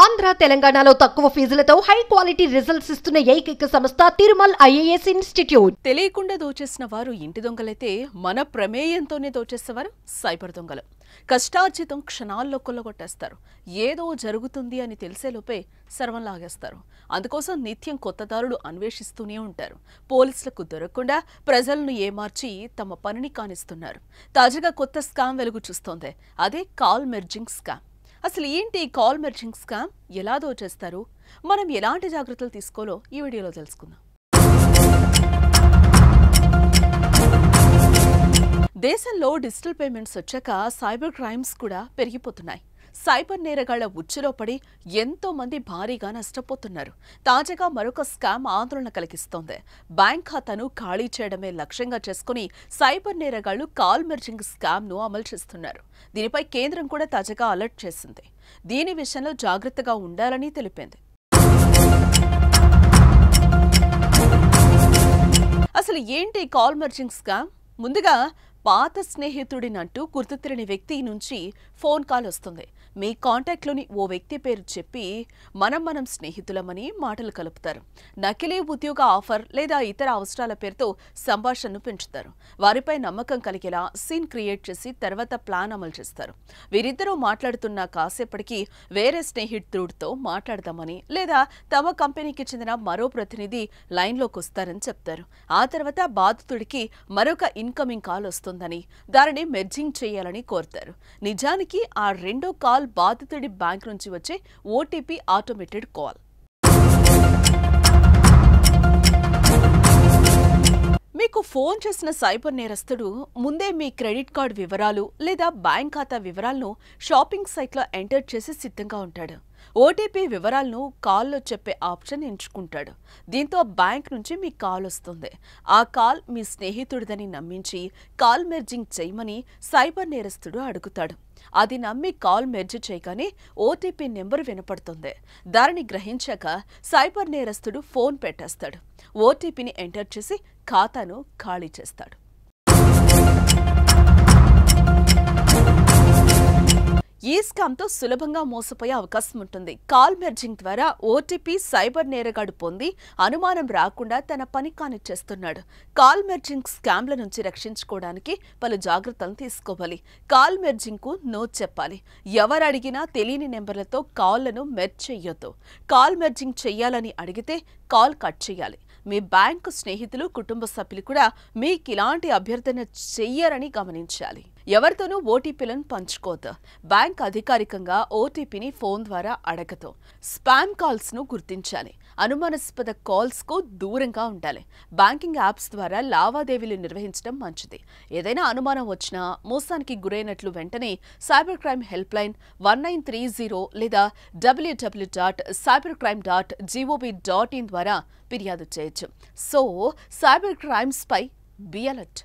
ఆంధ్ర తెలంగాణలో తక్కువ ఫీజులతో high quality results ఇస్తున్న ఏకైక సంస్థ తిరుమల్ ఐఏఎస్ ఇన్స్టిట్యూట్. తెలియకుండా దోచేసిన వారు ఇంటి దొంగలైతే మన ప్రమేయంతోనే దోచేసేవారు సైబర్ దొంగలు. కష్టార్జితం క్షణాల్లో కొల్లగొట్టేస్తారు. ఏదో జరుగుతుంది అని తెలిసేలోపే సర్వం లాగేస్తారు. అందుకోసం నిత్యం కొత్త దారులు అన్వేషిస్తూనే ఉంటారు. పోలీసులకు దొరకకుండా ప్రజలను ఏమార్చి తమ పనిని కానిస్తున్నారు. తాజాగా కొత్త స్కామ్ వెలుగు చూస్తోంది. అదే కాల్ మెర్జింగ్ స్కామ్. అసలు ఏంటి కాల్ మెర్జింగ్ స్కామ్, ఎలా దోచేస్తారు, మనం ఎలాంటి జాగ్రత్తలు తీసుకోవాలో ఈ వీడియోలో తెలుసుకుందాం. దేశంలో డిజిటల్ పేమెంట్స్ వచ్చాక సైబర్ క్రైమ్స్ కూడా పెరిగిపోతున్నాయి. సైబర్ నేరగాళ్ల ఉచ్చులో పడి ఎంతో మంది భారీగా నష్టపోతున్నారు. తాజాగా మరొక స్కామ్ ఆందోళన కలిగిస్తోంది. బ్యాంక్ ఖాతాను ఖాళీ చేయడమే లక్ష్యంగా చేసుకుని సైబర్ నేరగాళ్లు కాల్ మెర్జింగ్ స్కామ్ ను అమలు చేస్తున్నారు. దీనిపై కేంద్రం కూడా తాజాగా అలర్ట్ చేసింది. దీని విషయంలో జాగ్రత్తగా ఉండాలని తెలిపింది. అసలు ఏంటి కాల్ మెర్జింగ్ స్కామ్? ముందుగా పాత స్నేహితుడినంటూ గుర్తు తెలియని వ్యక్తి నుంచి ఫోన్ కాల్ వస్తుంది. మీ కాంటాక్ట్లోని ఓ వ్యక్తి పేరు చెప్పి మనం స్నేహితులమని మాటలు కలుపుతారు. నకిలీ ఉద్యోగ ఆఫర్ లేదా ఇతర అవసరాల పేరుతో సంభాషణను పెంచుతారు. వారిపై నమ్మకం కలిగేలా సీన్ క్రియేట్ చేసి తర్వాత ప్లాన్ అమలు చేస్తారు. వీరిద్దరూ మాట్లాడుతున్న కాసేపటికి వేరే స్నేహితుడితో మాట్లాడదామని లేదా తమ కంపెనీకి చెందిన మరో ప్రతినిధి లైన్లోకి వస్తారని చెప్తారు. ఆ తర్వాత బాధితుడికి మరొక ఇన్కమింగ్ కాల్ వస్తుందని, దానిని మెర్జింగ్ చేయాలని కోరుతారు. నిజానికి ఆ రెండో కాల్ బాధితుడి బ్యాంక్ నుంచి వచ్చే ఓటీపీ ఆటోమేటెడ్ కాల్. మీకు ఫోన్ చేసిన సైబర్ నేరస్తుడు ముందే మీ క్రెడిట్ కార్డు వివరాలు లేదా బ్యాంక్ ఖాతా వివరాలను షాపింగ్ సైట్లో ఎంటర్ చేసి సిద్ధంగా ఉంటాడు. ఓటీపీ వివరాలను కాల్లో చెప్పే ఆప్షన్ ఎంచుకుంటాడు. దీంతో బ్యాంక్ నుంచి మీ కాల్ వస్తుంది. ఆ కాల్ మీ స్నేహితుడిదని నమ్మించి కాల్ మెర్జింగ్ చేయమని సైబర్ నేరస్తుడు అడుగుతాడు. అది నమ్మి కాల్ మెర్జ్ చేయగానే ఓటీపీ నెంబర్ వినపడుతుంది. దానిని గ్రహించాక సైబర్ నేరస్తుడు ఫోన్ పెట్టేస్తాడు. ఓటీపీని ఎంటర్ చేసి ఖాతాను ఖాళీ చేస్తాడు. ఈ స్కామ్తో సులభంగా మోసపోయే అవకాశం ఉంటుంది. కాల్ మెర్జింగ్ ద్వారా ఓటీపీ సైబర్ నేరగాడు పొంది అనుమానం రాకుండా తన పని కానిచ్చేస్తున్నాడు. కాల్ మెర్జింగ్ స్కామ్ల నుంచి రక్షించుకోవడానికి పలు జాగ్రత్తలు తీసుకోవాలి. కాల్ మెర్జింగ్కు నో చెప్పాలి. ఎవరు అడిగినా తెలియని నెంబర్లతో కాల్లను మెర్జ్ చెయ్యొద్దు. కాల్ మెర్జింగ్ చెయ్యాలని అడిగితే కాల్ కట్ చేయాలి. మీ బ్యాంకు స్నేహితులు, కుటుంబ సభ్యులు కూడా మీకు ఇలాంటి అభ్యర్థన చెయ్యరని గమనించాలి. ఎవరితోనూ ఓటీపీలను పంచుకోవద్దు. బ్యాంక్ అధికారికంగా ఓటీపీని ఫోన్ ద్వారా అడగదు. స్పామ్ కాల్స్ ను గుర్తించాలి. అనుమానాస్పద కాల్స్ కు దూరంగా ఉండాలి. బ్యాంకింగ్ యాప్స్ ద్వారా లావాదేవీలు నిర్వహించడం మంచిది. ఏదైనా అనుమానం వచ్చినా, మోసానికి గురైనట్లు వెంటనే సైబర్ క్రైమ్ హెల్ప్ లైన్ 1930 లేదా www.cybercrime.gov.in ద్వారా ఫిర్యాదు చేయొచ్చు. సో సైబర్ క్రైమ్స్ పై బి అలర్ట్.